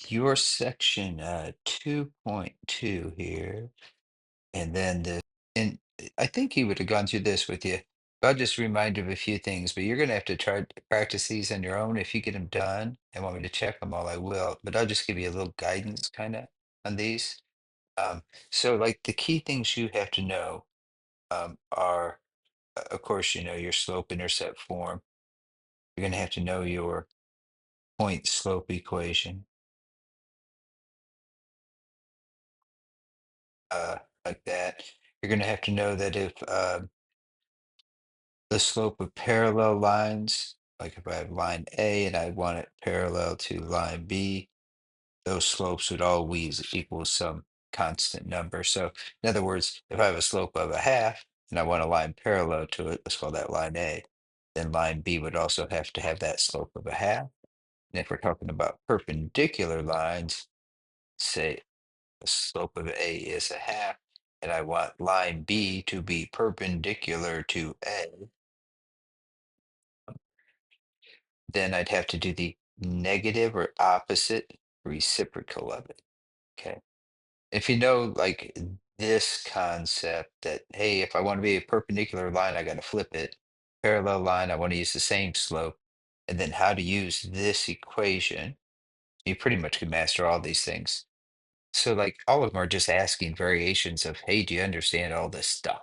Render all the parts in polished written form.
Your section 2.2 here, and then and I think he would have gone through this with you. I'll just remind you of a few things, but you're going to have to try to practice these on your own. If you get them done and want me to check them all, I will. But I'll just give you a little guidance kind of on these. Um, so, like the key things you have to know are, of course, your slope intercept form. You're going to have to know your point slope equation, uh, like that. You're going to have to know that if the slope of parallel lines, like if I have line A and I want it parallel to line B, those slopes would always equal some constant number. So, in other words, if I have a slope of a half and I want a line parallel to it, let's call that line A, then line B would also have to have that slope of a half. And if we're talking about perpendicular lines, say the slope of A is a half, and I want line B to be perpendicular to A, then I'd have to do the negative or opposite reciprocal of it. Okay. If you know like this concept that, hey, if I want to be a perpendicular line, I got to flip it. Parallel line, I want to use the same slope. And then how to use this equation, you pretty much can master all these things. So like all of them are just asking variations of, hey, do you understand all this stuff?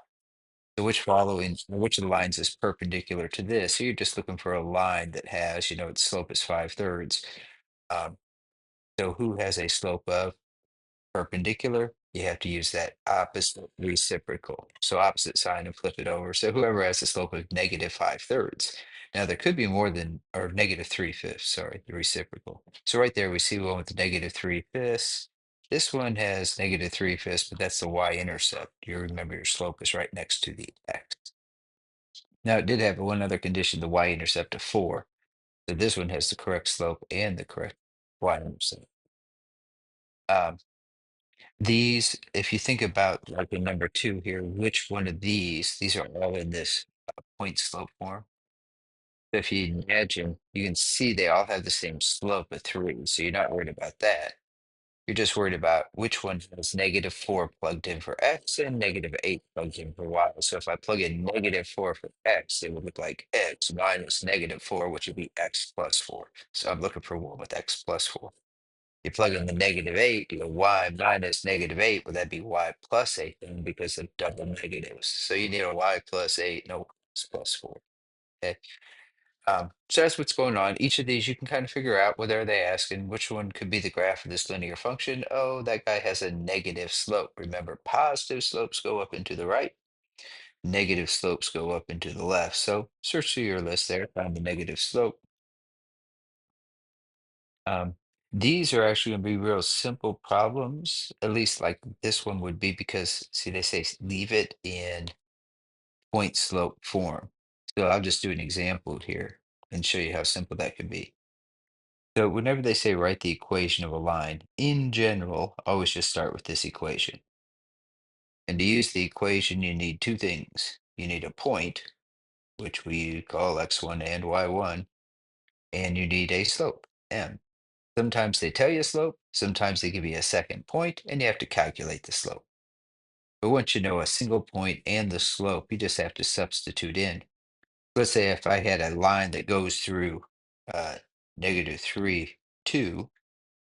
So which of the lines is perpendicular to this? So you're just looking for a line that has, its slope is 5/3. Um, so who has a slope of perpendicular? You have to use that opposite reciprocal. So opposite sign and flip it over. So whoever has a slope of -5/3. Now there could be more than, or -3/5, sorry, the reciprocal. So right there we see one with the -3/5. This one has -3/5, but that's the y-intercept. You remember your slope is right next to the x. Now it did have one other condition, the y-intercept of 4. So this one has the correct slope and the correct y-intercept. Um, these, if you think about like the number 2 here, which one of these are all in this point slope form. So if you imagine, you can see they all have the same slope of 3. So you're not worried about that. You're just worried about which one has -4 plugged in for X and -8 plugged in for Y. So if I plug in -4 for X, it would look like X minus -4, which would be X plus 4. So I'm looking for one with X plus 4. You plug in the -8, you go Y minus -8. Well, that'd be Y plus 8 then because of double negatives. So you need a Y plus 8, no X plus 4. Okay. So that's what's going on. Each of these you can kind of figure out whether they asking which one could be the graph of this linear function. Oh, that guy has a negative slope. Remember, positive slopes go up into the right, negative slopes go up into the left. So search through your list there, find the negative slope. Um, these are actually going to be real simple problems, at least like this one would be because, see, they say leave it in point slope form. So I'll just do an example here and show you how simple that can be. So whenever they say write the equation of a line, in general, always just start with this equation. And to use the equation, you need two things. You need a point, which we call x1 and y1, and you need a slope, m. Sometimes they tell you a slope, sometimes they give you a second point, and you have to calculate the slope. But once you know a single point and the slope, you just have to substitute in. Let's say if I had a line that goes through -3, 2,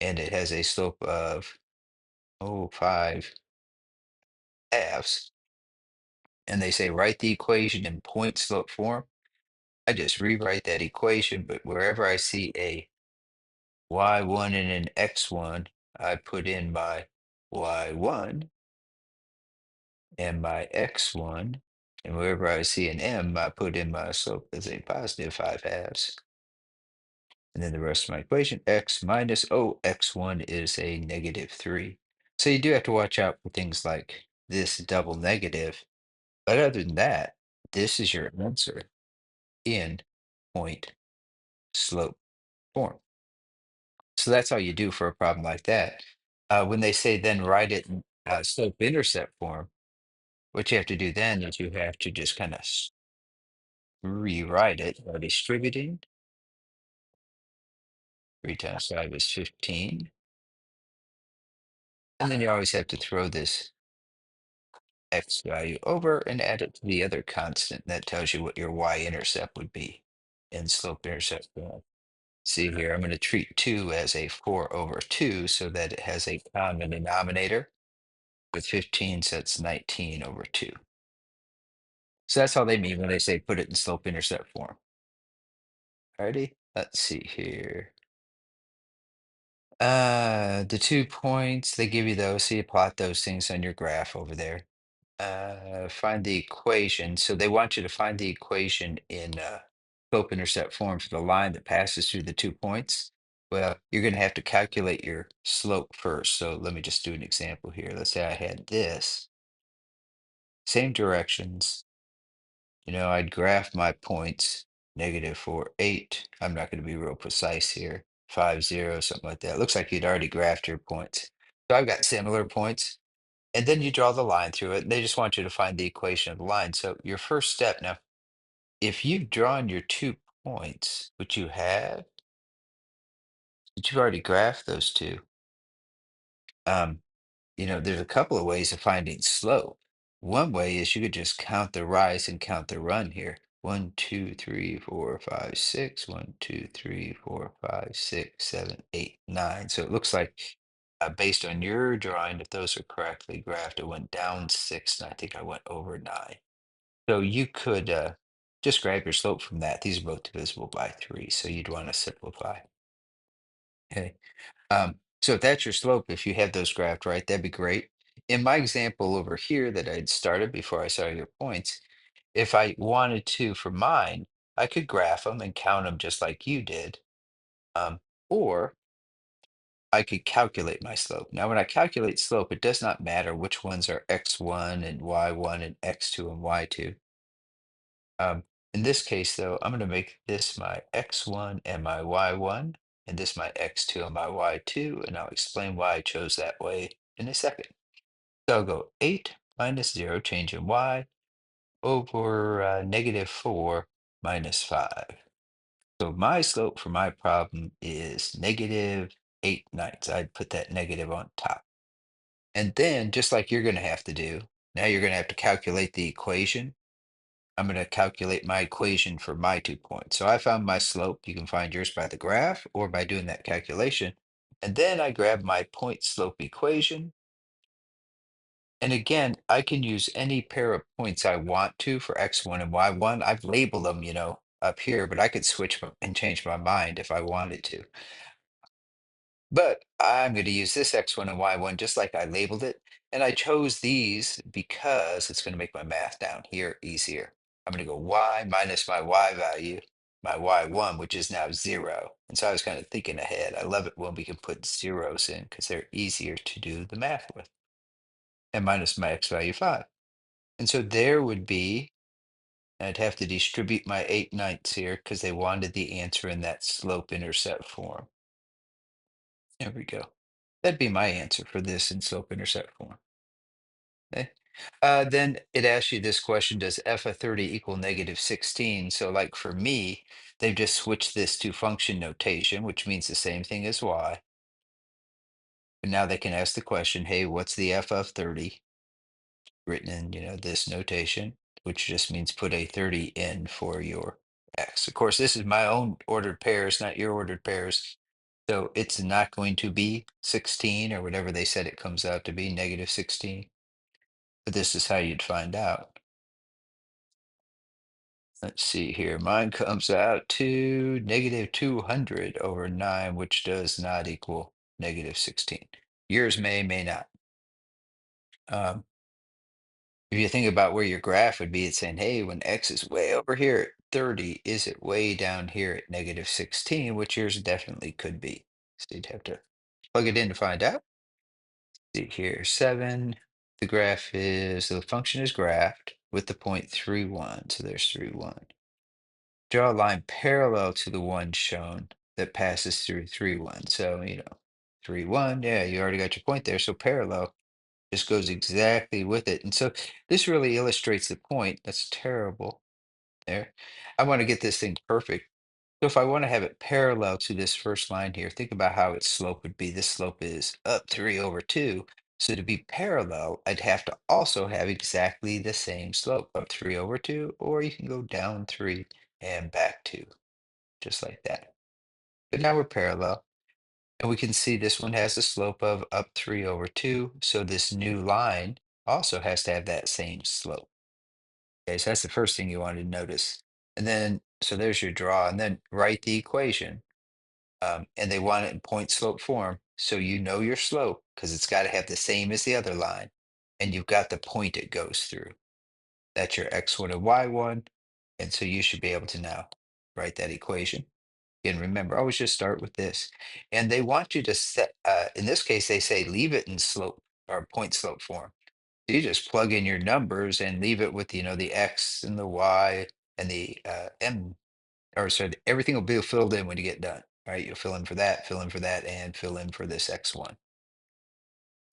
and it has a slope of 5/2, and they say write the equation in point slope form. I just rewrite that equation, but wherever I see a y1 and an x1, I put in my y1 and my x1, and wherever I see an m, I put in my slope as a +5/2. And then the rest of my equation, x minus x1 is a -3. So you do have to watch out for things like this double negative. But other than that, this is your answer in point slope form. So that's all you do for a problem like that. When they say then write it in slope intercept form, what you have to do then is you have to just kind of rewrite it by distributing 3 times 5 is 15. And then you always have to throw this x value over and add it to the other constant. That tells you what your y-intercept would be in slope-intercept form. See here, I'm going to treat 2 as a 4 over 2 so that it has a common denominator with 15, so it's 19 over 2. So that's all they mean when they say put it in slope-intercept form. Alrighty, let's see here. The 2 points, they give you those, so you plot those things on your graph over there. Find the equation. So they want you to find the equation in slope-intercept form for the line that passes through the 2 points. Well, you're going to have to calculate your slope first. So let me just do an example here. Let's say I had this, same directions. I'd graph my points, -4, 8. I'm not going to be real precise here. 5, 0, something like that. Looks like you'd already graphed your points. So I've got similar points. And then you draw the line through it. They just want you to find the equation of the line. So your first step now, if you've drawn your 2 points, which you have, but you've already graphed those two, um, there's a couple of ways of finding slope. One way is you could just count the rise and count the run here. 1, 2, 3, 4, 5, 6. 1, 2, 3, 4, 5, 6, 7, 8, 9. So it looks like, based on your drawing, if those are correctly graphed, it went down 6, and I think I went over 9. So you could just grab your slope from that. These are both divisible by 3, so you'd want to simplify. Okay. So if that's your slope, if you have those graphed right, that'd be great. In my example over here that I'd started before I saw your points, if I wanted to for mine, I could graph them and count them just like you did. Or I could calculate my slope. Now, when I calculate slope, it does not matter which ones are x1 and y1 and x2 and y2. In this case, though, I'm going to make this my x1 and my y1, and this my x2 and my y2, and I'll explain why I chose that way in a second. So I'll go 8 minus 0, change in y, over -4 minus 5. So my slope for my problem is -8/9. I'd put that negative on top. And then, just like you're going to have to do, now you're going to have to calculate the equation. I'm going to calculate my equation for my 2 points. So I found my slope. You can find yours by the graph or by doing that calculation. And then I grab my point slope equation. And again, I can use any pair of points I want to for x1 and y1. I've labeled them, up here, but I could switch and change my mind if I wanted to. But I'm going to use this x1 and y1 just like I labeled it. And I chose these because it's going to make my math down here easier. I'm going to go y minus my y value, my y1, which is now 0. And so I was kind of thinking ahead. I love it when we can put zeros in because they're easier to do the math with. And minus my x value 5. And so there would be, I'd have to distribute my 8/9 here because they wanted the answer in that slope intercept form. There we go. That'd be my answer for this in slope-intercept form. Okay. Then it asks you this question, does f of 30 equal -16? So like for me, they've just switched this to function notation, which means the same thing as y. But now they can ask the question, hey, what's the f of 30? Written in, this notation, which just means put a 30 in for your x. Of course, this is my own ordered pairs, not your ordered pairs. So it's not going to be 16 or whatever they said it comes out to be, -16. But this is how you'd find out. Let's see here. Mine comes out to -200 over 9, which does not equal -16. Yours may not. Um, if you think about where your graph would be, it's saying, hey, when x is way over here at 30, is it way down here at -16, which yours definitely could be. So you'd have to plug it in to find out. See here, 7. The graph is, the function is graphed with the point 3, 1. So there's 3, 1. Draw a line parallel to the one shown that passes through 3, 1. So, 3, 1. Yeah, you already got your point there. So parallel just goes exactly with it. And so this really illustrates the point. That's terrible there. I want to get this thing perfect. So if I want to have it parallel to this first line here, think about how its slope would be. This slope is up 3 over 2. So to be parallel, I'd have to also have exactly the same slope, up 3 over 2, or you can go down 3 and back 2, just like that. But now we're parallel. And we can see this one has a slope of up 3 over 2. So this new line also has to have that same slope. Okay, so that's the first thing you want to notice. And then, so there's your draw, and then write the equation. And they want it in point slope form. So you know your slope because it's got to have the same as the other line. And you've got the point it goes through. That's your x1 and y1. And so you should be able to now write that equation. And remember, always just start with this. And they want you to set, in this case, they say leave it in slope or point slope form. So you just plug in your numbers and leave it with, the X and the Y and the M, or sorry, everything will be filled in when you get done, right? You'll fill in for that, fill in for that, and fill in for this X1.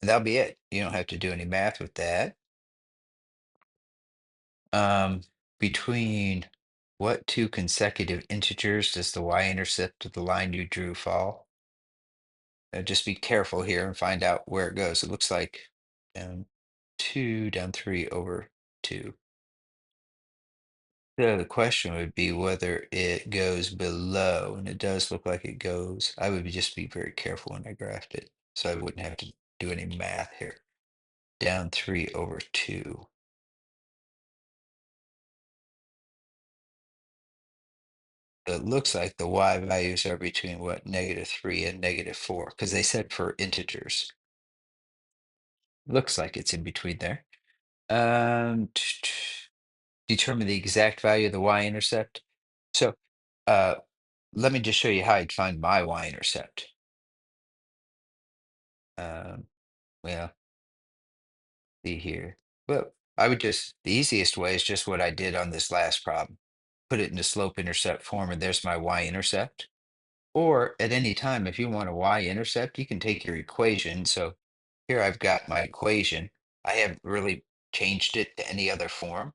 And that'll be it. You don't have to do any math with that. Um, Between what two consecutive integers does the y-intercept of the line you drew fall? Just be careful here and find out where it goes. It looks like down 2, down 3 over 2. So the question would be whether it goes below, and it does look like it goes. I would just be very careful when I graphed it, so I wouldn't have to do any math here. Down 3 over 2. So it looks like the y values are between what, -3 and -4, because they said for integers. Looks like it's in between there. Determine the exact value of the y-intercept. So uh, let me just show you how I'd find my y-intercept. Um, well, see here. Well, I would just, the easiest way is just what I did on this last problem. Put it in the slope intercept form, and there's my y-intercept. Or at any time, if you want a y-intercept, you can take your equation. So here I've got my equation. I haven't really changed it to any other form.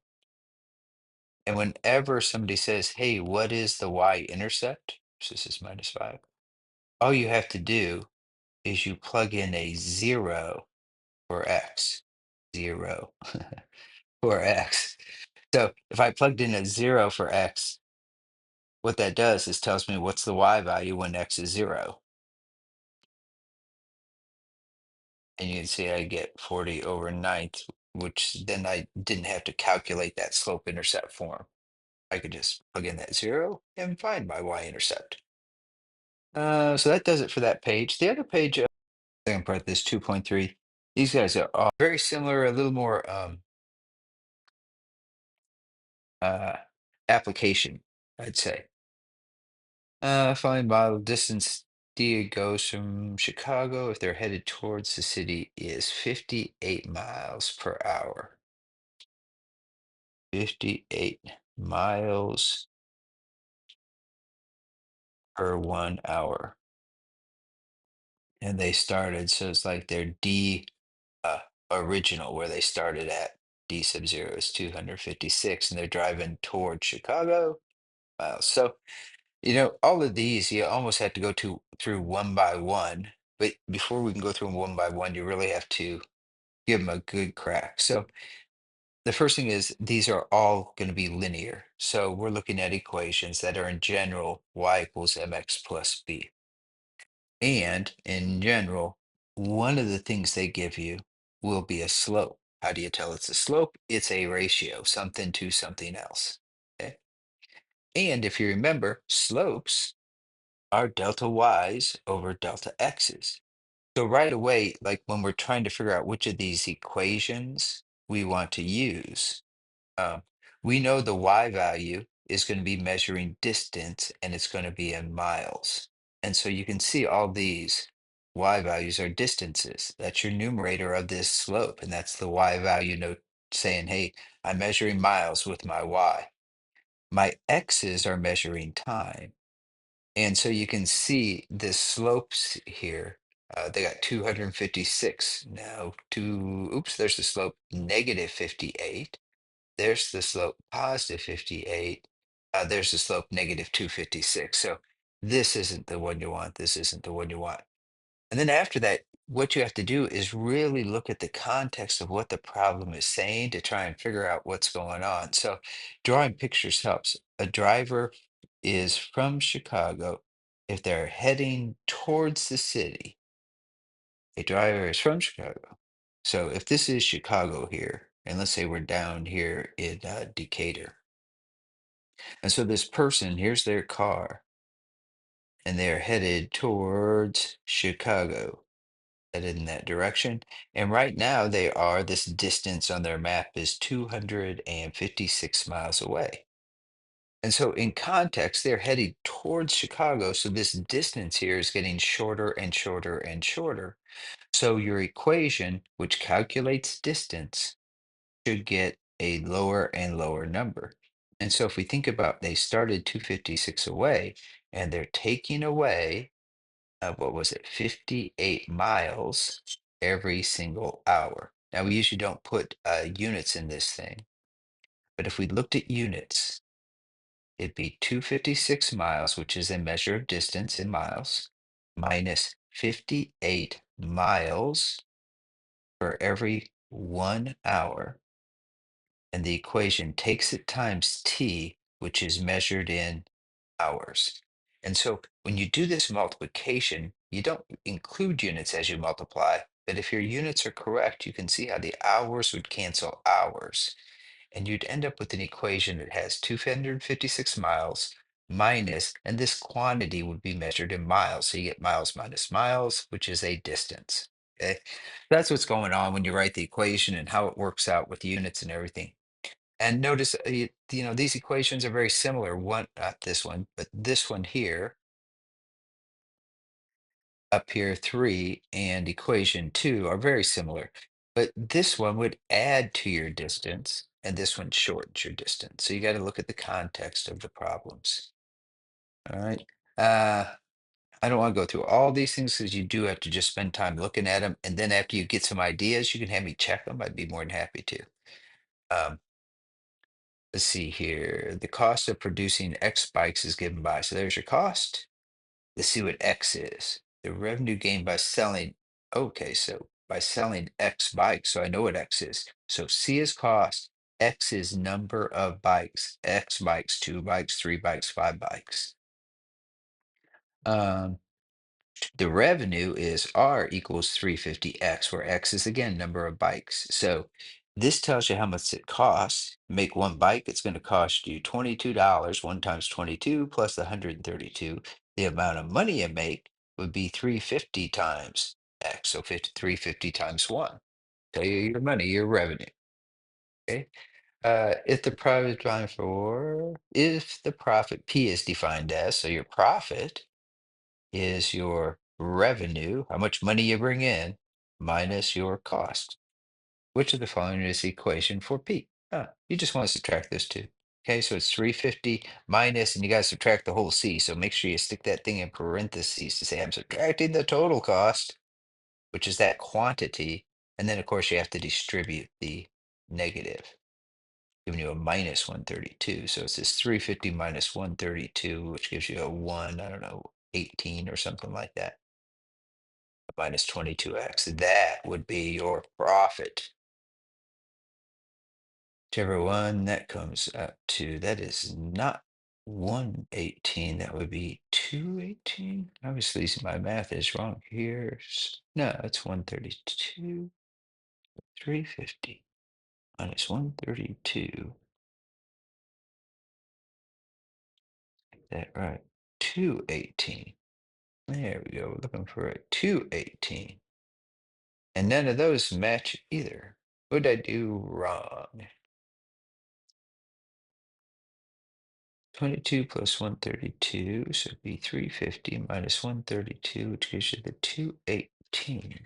And whenever somebody says, hey, what is the y-intercept? So this is -5. All you have to do is you plug in a 0 for x. 0 for x. So if I plugged in a 0 for x, what that does is tells me what's the y value when x is 0. And you can see I get 40 over ninth, which then I didn't have to calculate that slope intercept form. I could just plug in that 0 and find my y-intercept. So that does it for that page. The other page, second part, this 2.3, these guys are all very similar, a little more uh, application, I'd say. Find mile distance D goes from Chicago if they're headed towards the city is 58 miles per hour. 58 miles per 1 hour. And they started, so it's like their D uh, original where they started at. D sub 0 is 256, and they're driving toward Chicago. So all of these you almost have to go through one by one. But before we can go through them one by one, you really have to give them a good crack. So the first thing is these are all going to be linear. So we're looking at equations that are in general y equals mx plus b. And in general, one of the things they give you will be a slope. How do you tell it's a slope? It's a ratio, something to something else. Okay. And if you remember, slopes are delta y's over delta x's. So right away, like when we're trying to figure out which of these equations we want to use, um, we know the y value is going to be measuring distance and it's going to be in miles. And so you can see all these y values are distances. That's your numerator of this slope. And that's the y value note saying, hey, I'm measuring miles with my y. My x's are measuring time. And so you can see the slopes here. They got 256. Now, oops, there's the slope -58. There's the slope +58. there's the slope negative 256. So this isn't the one you want. This isn't the one you want. And then after that, what you have to do is really look at the context of what the problem is saying to try and figure out what's going on. So drawing pictures helps. A driver is from Chicago. If they're heading towards the city, a driver is from Chicago. So if this is Chicago here, and let's say we're down here in Decatur, and so this person, here's their car, and they're headed towards Chicago, headed in that direction. And right now they are, this distance on their map is 256 miles away. And so in context, they're heading towards Chicago. So this distance here is getting shorter and shorter and shorter. So your equation, which calculates distance, should get a lower and lower number. And so if we think about, they started 256 away and they're taking away, what was it, 58 miles every single hour. Now we usually don't put units in this thing, but if we looked at units, it'd be 256 miles, which is a measure of distance in miles, minus 58 miles for every 1 hour. And the equation takes it times t, which is measured in hours. And so when you do this multiplication, you don't include units as you multiply, but if your units are correct, you can see how the hours would cancel hours. And you'd end up with an equation that has 256 miles minus, and this quantity would be measured in miles. So you get miles minus miles, which is a distance. Okay. That's what's going on when you write the equation and how it works out with units and everything. And notice, these equations are very similar. One, not this one, but this one here, up here, 3, and equation 2 are very similar. But this one would add to your distance, and this one shortens your distance. So you got to look at the context of the problems. All right. Uh, I don't want to go through all these things because you do have to just spend time looking at them. And then after you get some ideas, you can have me check them. I'd be more than happy to. Um, let's see here. The cost of producing X bikes is given by. So there's your cost. Let's see what X is. The revenue gained by selling. Okay, so by selling X bikes. So I know what X is. So C is cost. X is number of bikes. X bikes, 2 bikes, 3 bikes, 5 bikes. Um, the revenue is R equals 350X, where X is again number of bikes. So this tells you how much it costs. Make one bike, it's going to cost you $22. 1 times 22 plus the 132. The amount of money you make would be 350 times X. So 350 times 1. Tell you your money, your revenue. Okay. If the profit defined for, if the profit P is defined as, so your profit is your revenue, how much money you bring in, minus your cost. Which of the following is the equation for P? You just want to subtract those two. Okay, so it's 350 minus, and you got to subtract the whole C. So make sure you stick that thing in parentheses to say I'm subtracting the total cost, which is that quantity. And then, of course, you have to distribute the negative, giving you a minus 132. So it's this 350 minus 132, which gives you a 1, I don't know, 18 or something like that. Minus 22x. That would be your profit. Whichever one that comes up to, that is not 118. That would be 218. Obviously, my math is wrong here. No, it's 132. 350 minus 132. That right. 218. There we go. We're looking for a 218. And none of those match either. What did I do wrong? 22 plus 132, so it'd be 350 minus 132, which gives you the 218.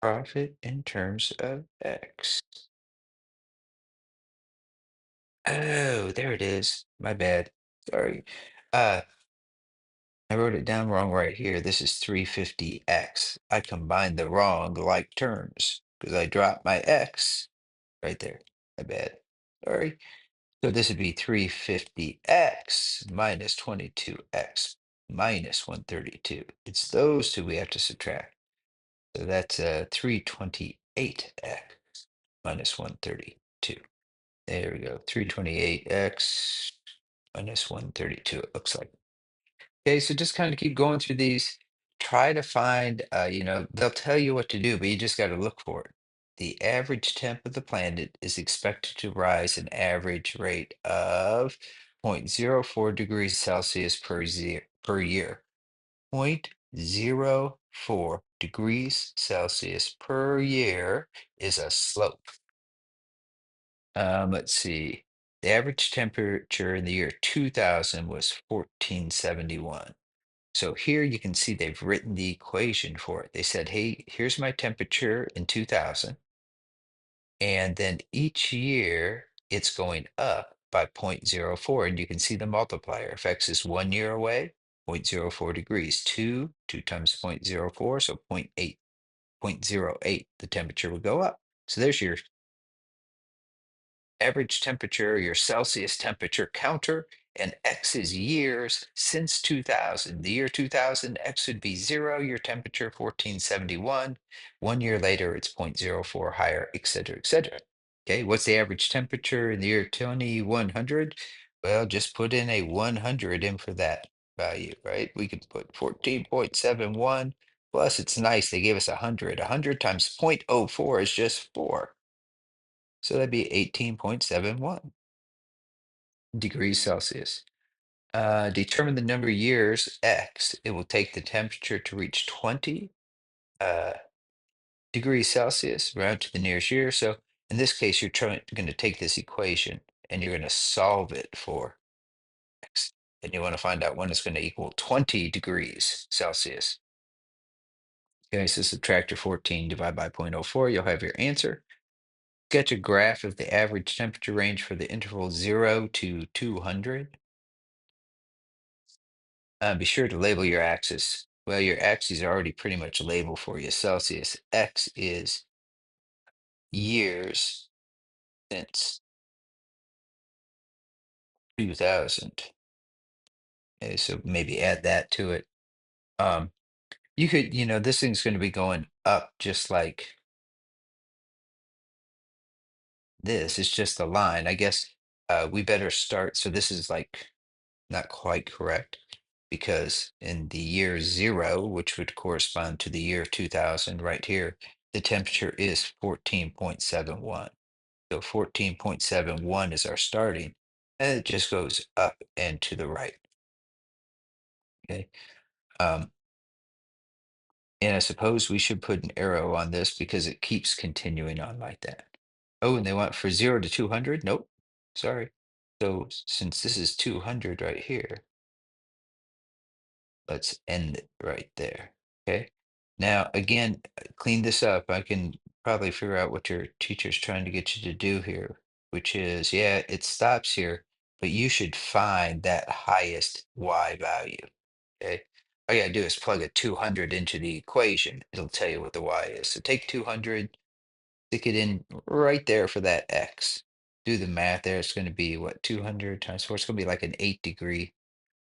Profit in terms of X. Oh, there it is. My bad. Sorry. Uh, I wrote it down wrong right here. This is 350X. I combined the wrong like terms because I dropped my X right there. My bad. Sorry. So this would be 350x minus 22x minus 132. It's those two we have to subtract. So that's 328x minus 132. There we go. 328x minus 132, it looks like. Okay, so just kind of keep going through these. Try to find, they'll tell you what to do, but you just got to look for it. The average temp of the planet is expected to rise an average rate of 0.04 degrees Celsius per year. 0.04 degrees Celsius per year is a slope. Let's see. The average temperature in the year 2000 was 1471. So here you can see they've written the equation for it. They said, hey, here's my temperature in 2000. And then each year it's going up by 0.04. And you can see the multiplier. If X is 1 year away, 0.04 degrees. Two times 0.04, so zero point 0.8, 0.08, the temperature would go up. So there's your average temperature, your Celsius temperature counter, and X is years since 2000. The year 2000, X would be 0, your temperature 1471. 1 year later, it's 0.04 higher, et cetera, et cetera. Okay, what's the average temperature in the year 2100? Well, just put in a 100 in for that value, right? We could put 14.71. Plus, it's nice, they gave us 100. 100 times 0.04 is just 4. So that'd be 18.71 degrees Celsius. Determine the number of years X it will take the temperature to reach 20 uh, degrees Celsius, round to the nearest year. So in this case, you're going to take this equation and you're going to solve it for X. And you want to find out when it's going to equal 20 degrees Celsius. Okay, so subtract your 14, divide by 0.04, you'll have your answer. Sketch a graph of the average temperature range for the interval 0 to 200. Be sure to label your axis. Well, your axes are already pretty much labeled for you. Celsius. X is years since 2000. Okay, so maybe add that to it. Um, you could, this thing's going to be going up just like this. It's just a line. I guess we better start. So this is like not quite correct because in the year 0, which would correspond to the year 2000 right here, the temperature is 14.71. So 14.71 is our starting, and it just goes up and to the right. Okay. Um, and I suppose we should put an arrow on this because it keeps continuing on like that. Oh, and they want for 0 to 200? Nope. Sorry. So since this is 200 right here, let's end it right there. Okay. Now, again, clean this up. I can probably figure out what your teacher's trying to get you to do here, which is, yeah, it stops here, but you should find that highest Y value. Okay. All you gotta do is plug a 200 into the equation. It'll tell you what the Y is. So take 200, stick it in right there for that X. Do the math there. It's going to be what, 200 times 4? It's going to be like an 8-degree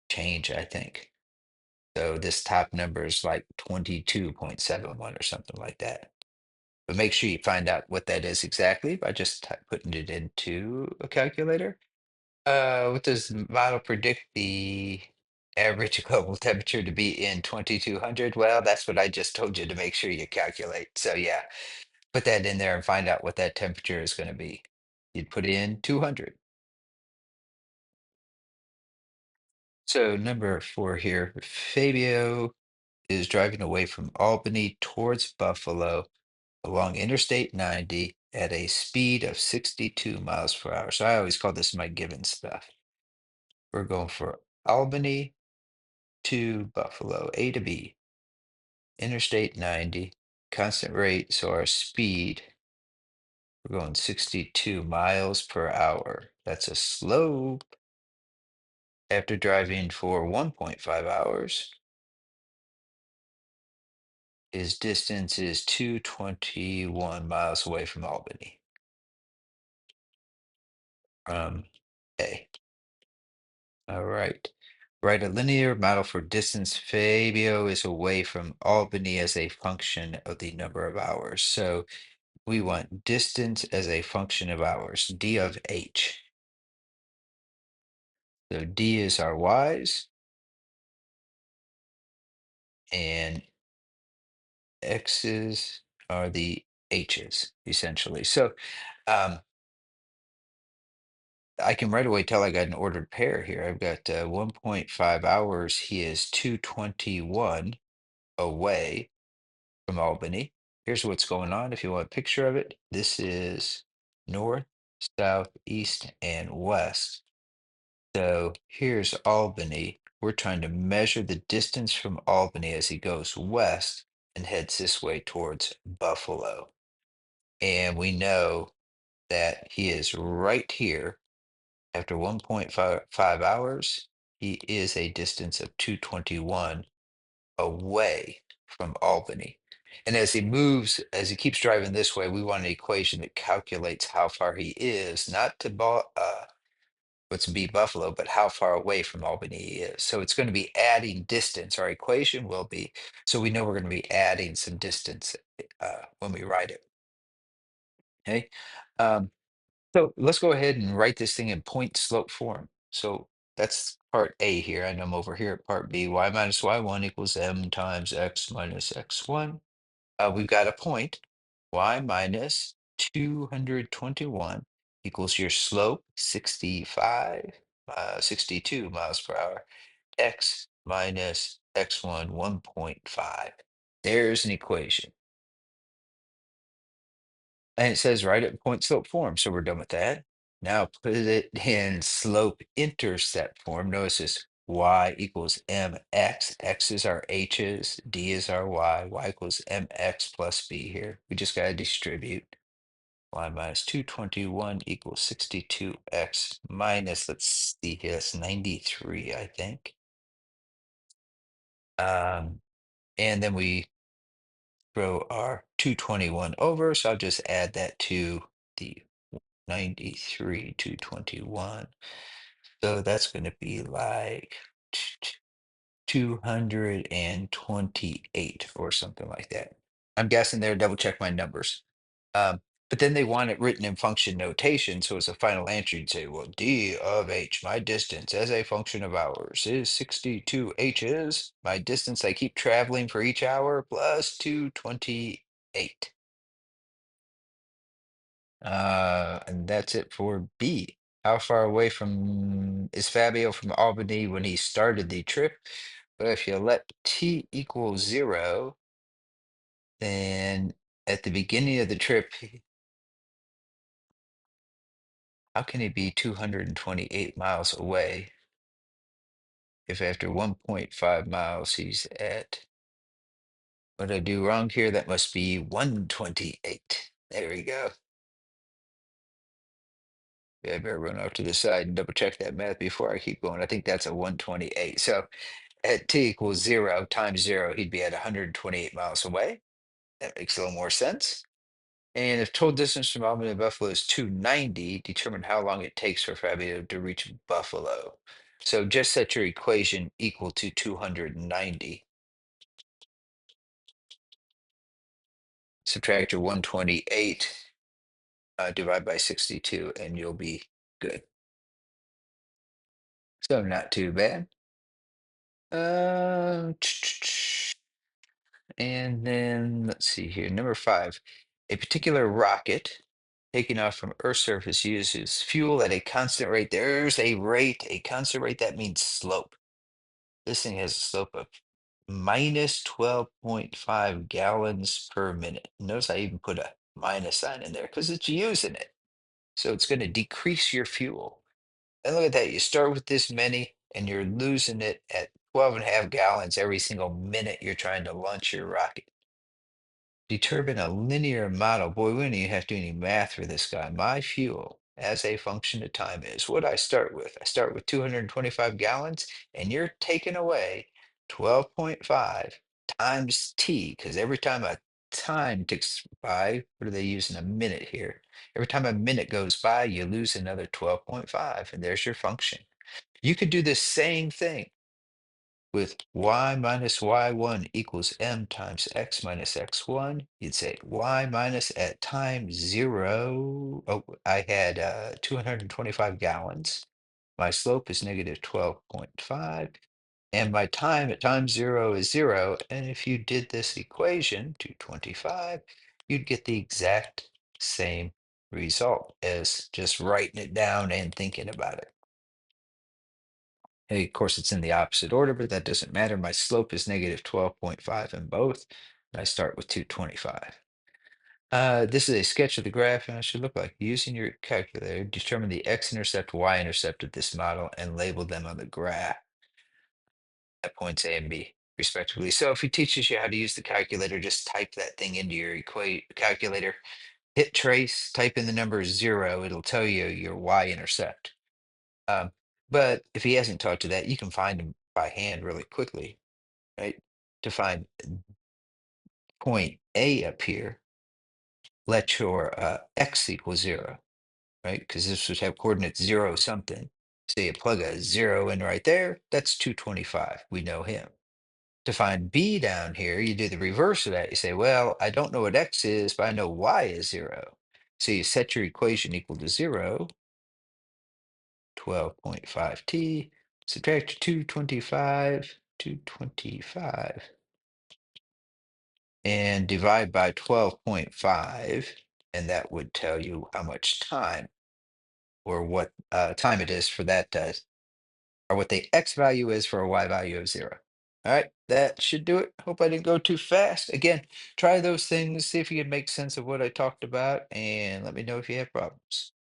change, I think. So this top number is like 22.71 or something like that. But make sure you find out what that is exactly by just putting it into a calculator. What does the model predict the average global temperature to be in 2200? Well, that's what I just told you to make sure you calculate. So yeah, put that in there and find out what that temperature is going to be. You'd put in 200. So number 4 here, Fabio is driving away from Albany towards Buffalo along Interstate 90 at a speed of 62 miles per hour. So I always call this my given stuff. We're going for Albany to Buffalo, A to B, Interstate 90, constant rate. So our speed, we're going 62 miles per hour. That's a slope. After driving for 1.5 hours, his distance is 221 miles away from Albany. from A. All right. Write a linear model for distance. Fabio is away from Albany as a function of the number of hours. So we want distance as a function of hours, d of h. So d is our y's and x's are the h's, essentially. So um, I can right away tell I got an ordered pair here. I've got 1.5 hours. He is 221 away from Albany. Here's what's going on. If you want a picture of it, this is north, south, east, and west. So here's Albany. We're trying to measure the distance from Albany as he goes west and heads this way towards Buffalo. And we know that he is right here after 1.5 hours. He is a distance of 221 away from Albany. And as he moves, as he keeps driving this way, we want an equation that calculates how far he is, not to what's be Buffalo, but how far away from Albany he is. So it's going to be adding distance. Our equation will be, so we know we're going to be adding some distance when we write it. Okay. Um, so let's go ahead and write this thing in point slope form. So that's part A here, and I'm over here at part B. Y minus y1 equals m times x minus x1. We've got a point, y minus 221 equals your slope, 62 miles per hour, x minus x1, 1.5. There's an equation. And it says write it in point slope form. So we're done with that. Now put it in slope intercept form. Notice this y equals mx. X is our h's, d is our y equals mx plus b here. We just got to distribute. Y minus 221 equals 62x minus, let's see here, that's 93, I think. And then we throw our 221 over. So I'll just add that to the 93, 221. So that's going to be like 228 or something like that. I'm guessing there, double check my numbers. Um, but then they want it written in function notation. So as a final answer, you'd say, well, d of h, my distance as a function of hours is 62 h's. My distance I keep traveling for each hour plus 228. And that's it for B. How far away from is Fabio from Albany when he started the trip? But if you let t equal 0, then at the beginning of the trip, how can he be 228 miles away if after 1.5 miles he's at, what did I do wrong here? That must be 128. There we go. Yeah, I better run off to the side and double check that math before I keep going. I think that's a 128. So at t equals 0 times 0, he'd be at 128 miles away. That makes a little more sense. And if total distance from Albany to Buffalo is 290, determine how long it takes for Fabio to reach Buffalo. So just set your equation equal to 290. Subtract your 128, divide by 62, and you'll be good. So not too bad. Um, And then let's see here. Number 5, a particular rocket taking off from Earth's surface uses fuel at a constant rate. There's a rate, a constant rate. That means slope. This thing has a slope of minus 12.5 gallons per minute. Notice I even put a minus sign in there because it's using it. So it's going to decrease your fuel. And look at that. You start with this many and you're losing it at 12.5 gallons every single minute you're trying to launch your rocket. Determine a linear model. Boy, we don't even have to do any math for this guy. My fuel as a function of time is what I start with. I start with 225 gallons, and you're taking away 12.5 times t, because every time a time ticks by, what do they use in a minute here? Every time a minute goes by, you lose another 12.5, and there's your function. You could do the same thing with y minus y1 equals m times x minus x1. You'd say y minus at time 0. Oh, I had 225 gallons. My slope is negative 12.5. And my time at time 0 is 0. And if you did this equation, 225, you'd get the exact same result as just writing it down and thinking about it. Hey, of course, it's in the opposite order, but that doesn't matter. My slope is negative 12.5 in both. And I start with 225. This is a sketch of the graph, and it should look like using your calculator, determine the x-intercept, y-intercept of this model, and label them on the graph at points A and B, respectively. So if he teaches you how to use the calculator, just type that thing into your calculator, hit trace, type in the number 0, it'll tell you your y-intercept. Um, but if he hasn't taught you that, you can find them by hand really quickly, right? To find point A up here, let your x equal 0, right? Because this would have coordinates 0 something. So you plug a 0 in right there, that's 225. We know him. To find B down here, you do the reverse of that. You say, well, I don't know what x is, but I know y is 0. So you set your equation equal to 0, 12.5t, subtract 225, and divide by 12.5, and that would tell you how much time or what time it is for that, or what the x value is for a y value of 0. All right, that should do it. Hope I didn't go too fast. Again, try those things, see if you can make sense of what I talked about, and let me know if you have problems.